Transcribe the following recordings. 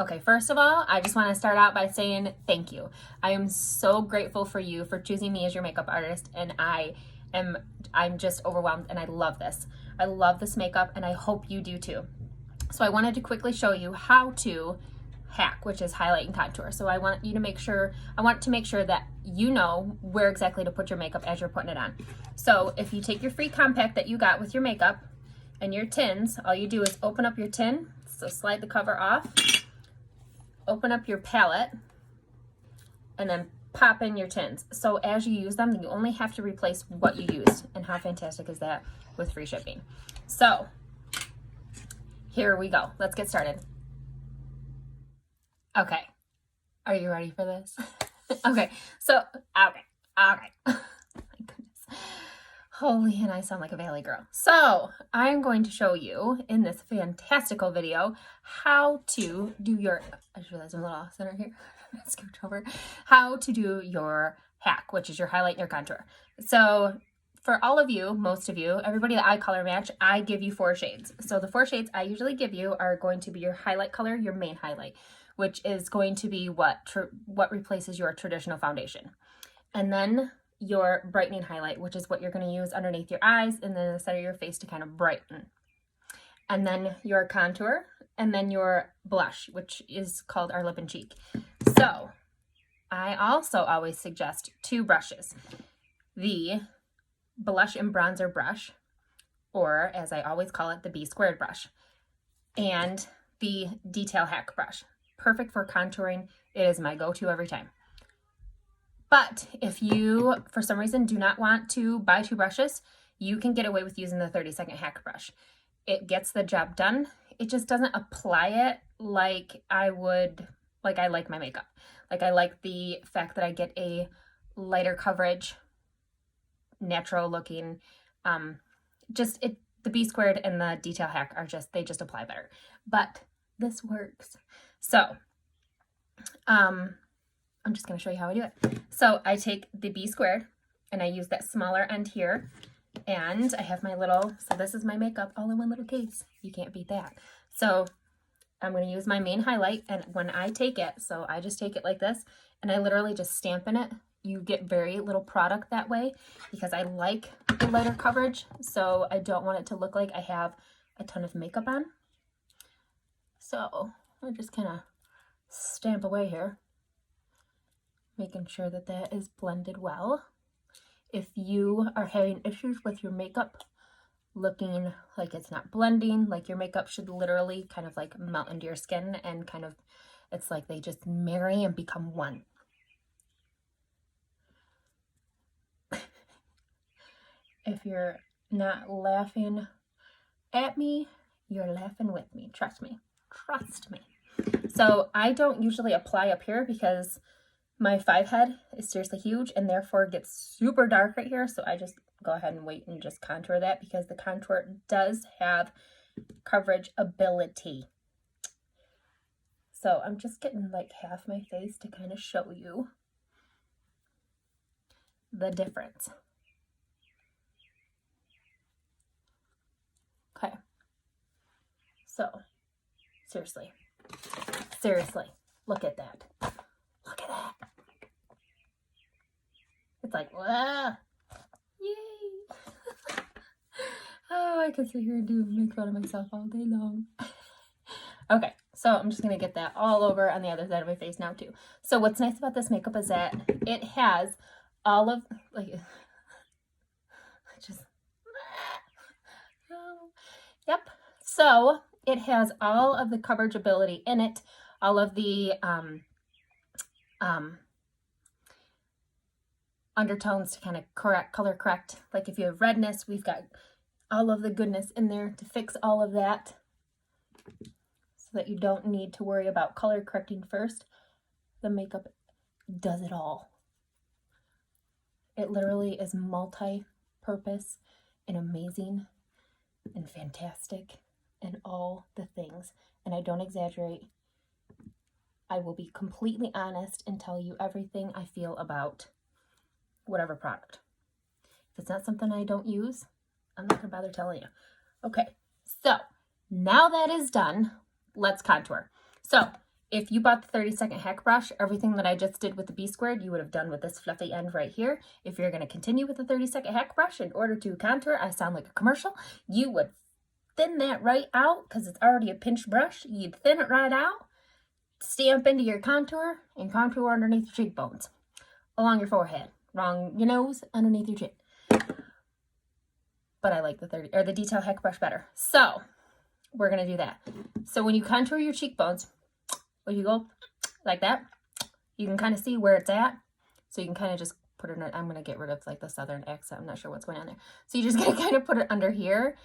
Okay, first of all, I just want to start out by saying thank you. I am so grateful for you for choosing me as your makeup artist, and I'm just overwhelmed, and I love this. I love this makeup, and I hope you do too. So I wanted to quickly show you how to hack, which is highlight and contour. So I want to make sure that you know where exactly to put your makeup as you're putting it on. So if you take your free compact that you got with your makeup and your tins, all you do is open up your tin, so slide the cover off, open up your palette, and then pop in your tins. So as you use them, you only have to replace what you used. And how fantastic is that with free shipping? So here we go. Let's get started. Okay. Are you ready for this? Okay. My goodness. Holy, and I sound like a valley girl. So I'm going to show you in this fantastical video how to do your, I just realized I'm a little off center here. Skipped over. How to do your hack, which is your highlight and your contour. So for all of you, most of you, everybody that I color match, I give you 4 shades. So the 4 shades I usually give you are going to be your highlight color, your main highlight, which is going to be what replaces your traditional foundation. And then your brightening highlight, which is what you're going to use underneath your eyes and then the center of your face to kind of brighten. And then your contour, and then your blush, which is called our lip and cheek. So I also always suggest 2 brushes. The blush and bronzer brush, or as I always call it, the B² brush, and the detail hack brush. Perfect for contouring. It is my go-to every time. But if you, for some reason, do not want to buy 2 brushes, you can get away with using the 30-second hack brush. It gets the job done. It just doesn't apply it like I like my makeup. Like I like the fact that I get a lighter coverage, natural looking, the B² and the detail hack are they just apply better. But this works. So, I'm just going to show you how I do it. So I take the B² and I use that smaller end here, and I have my little, so this is my makeup all in one little case. You can't beat that. So I'm going to use my main highlight, and when I take it, so I just take it like this, and I literally just stamp in it. You get very little product that way because I like the lighter coverage, so I don't want it to look like I have a ton of makeup on. So I just kind of stamp away here, making sure that that is blended well. If you are having issues with your makeup looking like it's not blending, like your makeup should literally kind of like melt into your skin and kind of, it's like they just marry and become one. If you're not laughing at me, you're laughing with me. Trust me. Trust me. So I don't usually apply up here because my 5 head is seriously huge and therefore gets super dark right here. So I just go ahead and wait and just contour that because the contour does have coverage ability. So I'm just getting like half my face to kind of show you the difference. Okay. So seriously, look at that. Look at that. It's like, wow, yay. Oh, I could sit here and make fun of myself all day long. Okay, so I'm just going to get that all over on the other side of my face now too. So what's nice about this makeup is that it has all of, yep. So it has all of the coverage ability in it, all of the undertones to kind of color correct. Like if you have redness, we've got all of the goodness in there to fix all of that so that you don't need to worry about color correcting first. The makeup does it all. It literally is multi-purpose and amazing and fantastic and all the things. And I don't exaggerate. I will be completely honest and tell you everything I feel about whatever product. If it's not something I don't use, I'm not gonna bother telling you. Okay, so now that is done, let's contour. So If you bought the 30-second heck brush, everything that I just did with the B squared, you would have done with this fluffy end right here. If you're going to continue with the 30-second heck brush in order to contour, I sound like a commercial, you would thin that right out because it's already a pinched brush. You'd thin it right out, stamp into your contour, and contour underneath your cheekbones, along your forehead, along your nose, underneath your chin. But I like the detail heck brush better. So we're going to do that. So when you contour your cheekbones, when you go like that, you can kind of see where it's at. So you can kind of just put it in, I'm going to get rid of like the southern accent. I'm not sure what's going on there. So you just got to kind of put it under here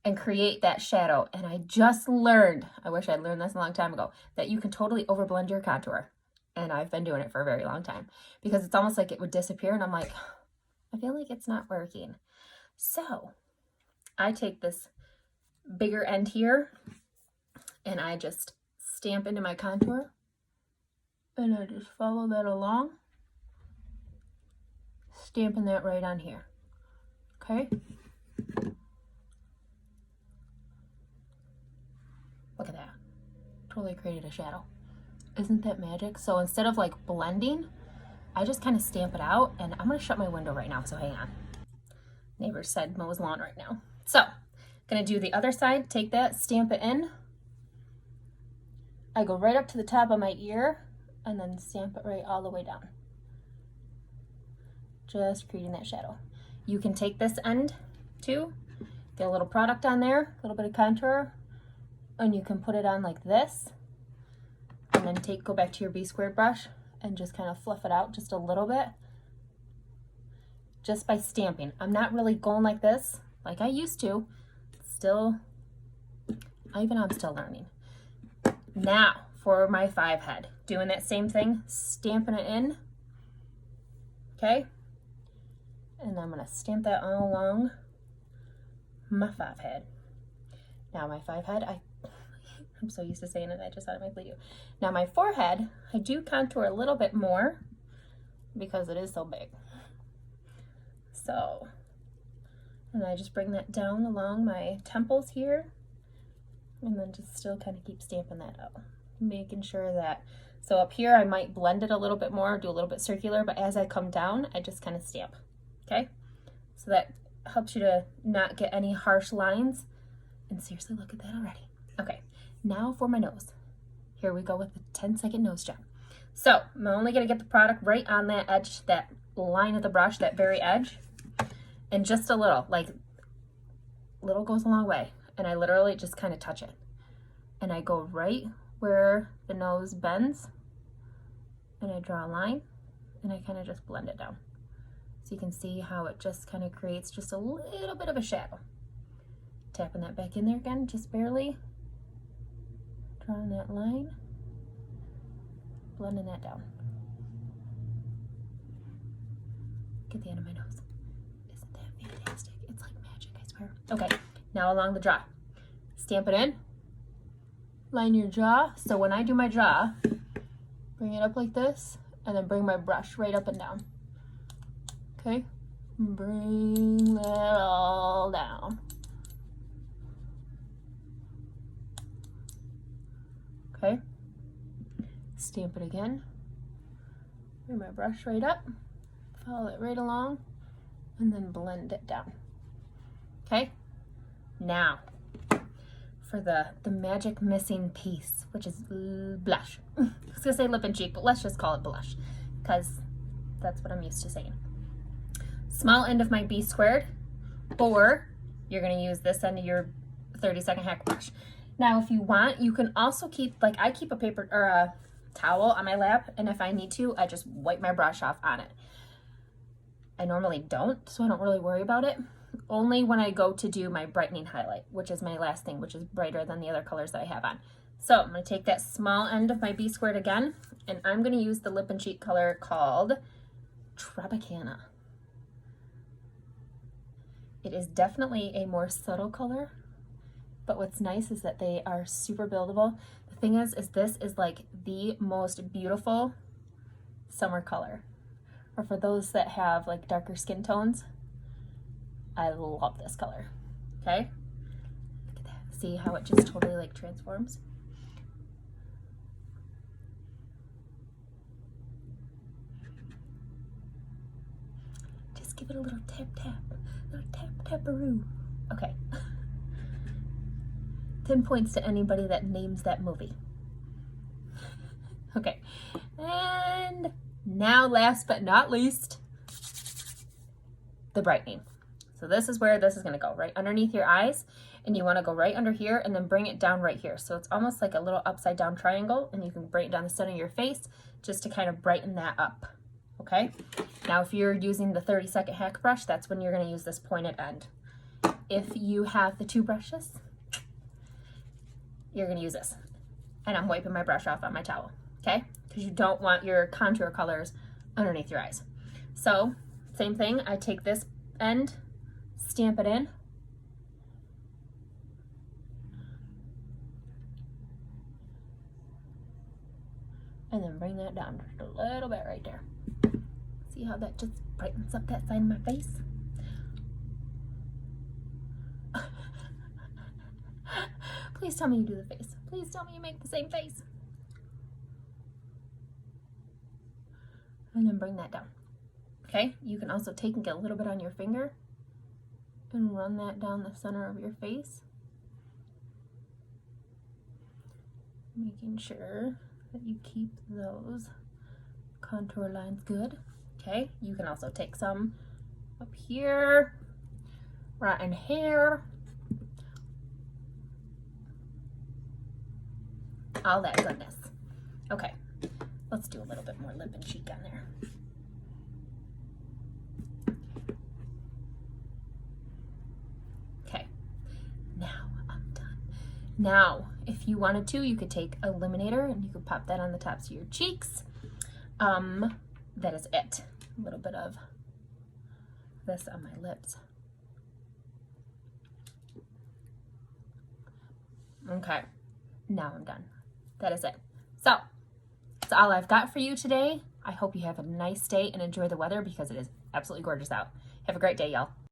and create that shadow. And I just learned, I wish I'd learned this a long time ago, that you can totally overblend your contour. And I've been doing it for a very long time because it's almost like it would disappear. And I'm like, I feel like it's not working. So I take this bigger end here and I just stamp into my contour, and I just follow that along, stamping that right on here. Okay, look at that, totally created a shadow. Isn't that magic? So instead of like blending, I just kind of stamp it out. And I'm gonna shut my window right now, so hang on. Neighbor said mow his lawn right now. So gonna do the other side, take that, stamp it in. I go right up to the top of my ear and then stamp it right all the way down. Just creating that shadow. You can take this end too, get a little product on there, a little bit of contour, and you can put it on like this. And then go back to your B squared brush and just kind of fluff it out just a little bit. Just by stamping. I'm not really going like this, like I used to. Still, I'm still learning. Now for my 5 head, doing that same thing, stamping it in, okay? And I'm gonna stamp that all along my 5 head. Now my 5 head, I'm so used to saying it, I just automatically do. Now my forehead, I do contour a little bit more because it is so big. So, and I just bring that down along my temples here. And then just still kind of keep stamping that out, making sure that, so up here I might blend it a little bit more, do a little bit circular, but as I come down, I just kind of stamp, okay? So that helps you to not get any harsh lines. And seriously, look at that already. Okay, now for my nose. Here we go with the 10-second nose job. So I'm only gonna get the product right on that edge, that line of the brush, that very edge, and just a little, like little goes a long way. And I literally just kind of touch it. And I go right where the nose bends. And I draw a line. And I kind of just blend it down. So you can see how it just kind of creates just a little bit of a shadow. Tapping that back in there again, just barely. Drawing that line. Blending that down. Get the end of my nose. Isn't that fantastic? It's like magic, I swear. Okay. Now along the jaw, stamp it in, line your jaw. So when I do my jaw, bring it up like this, and then bring my brush right up and down. Okay, bring that all down. Okay, stamp it again, bring my brush right up, follow it right along, and then blend it down. Okay. Now, for the magic missing piece, which is blush. I was gonna say lip and cheek, but let's just call it blush, because that's what I'm used to saying. Small end of my B squared, or you're gonna use this end of your 30-second hack brush. Now, if you want, you can also keep, like I keep a paper or a towel on my lap, and if I need to, I just wipe my brush off on it. I normally don't, so I don't really worry about it. Only when I go to do my brightening highlight, which is my last thing, which is brighter than the other colors that I have on. So I'm going to take that small end of my B squared again, and I'm going to use the lip and cheek color called Tropicana. It is definitely a more subtle color, but what's nice is that they are super buildable. The thing is this is like the most beautiful summer color. Or for those that have like darker skin tones, I love this color. Okay, look at that. See how it just totally like transforms? give it a little tap tap. A little tap taparoo. Okay. 10 points to anybody that names that movie. Okay. And now last but not least, the brightening. So this is where this is going to go, right underneath your eyes. And you want to go right under here and then bring it down right here. So it's almost like a little upside down triangle, and you can bring it down the center of your face just to kind of brighten that up. Okay. Now, if you're using the 30-second hack brush, that's when you're going to use this pointed end. If you have the 2 brushes, you're going to use this. And I'm wiping my brush off on my towel. Okay. Because you don't want your contour colors underneath your eyes. So same thing. I take this end, stamp it in. And then bring that down just a little bit right there. See how that just brightens up that side of my face? Please tell me you do the face. Please tell me you make the same face. And then bring that down. Okay, you can also take and get a little bit on your finger and run that down the center of your face. Making sure that you keep those contour lines good. Okay, you can also take some up here, right in here, all that goodness. Okay, let's do a little bit more lip and cheek on there. Okay, now I'm done. Now, if you wanted to, you could take Illuminator and you could pop that on the tops of your cheeks. That is it. A little bit of this on my lips. Okay, now I'm done. That is it. So, that's all I've got for you today. I hope you have a nice day and enjoy the weather because it is absolutely gorgeous out. Have a great day, y'all.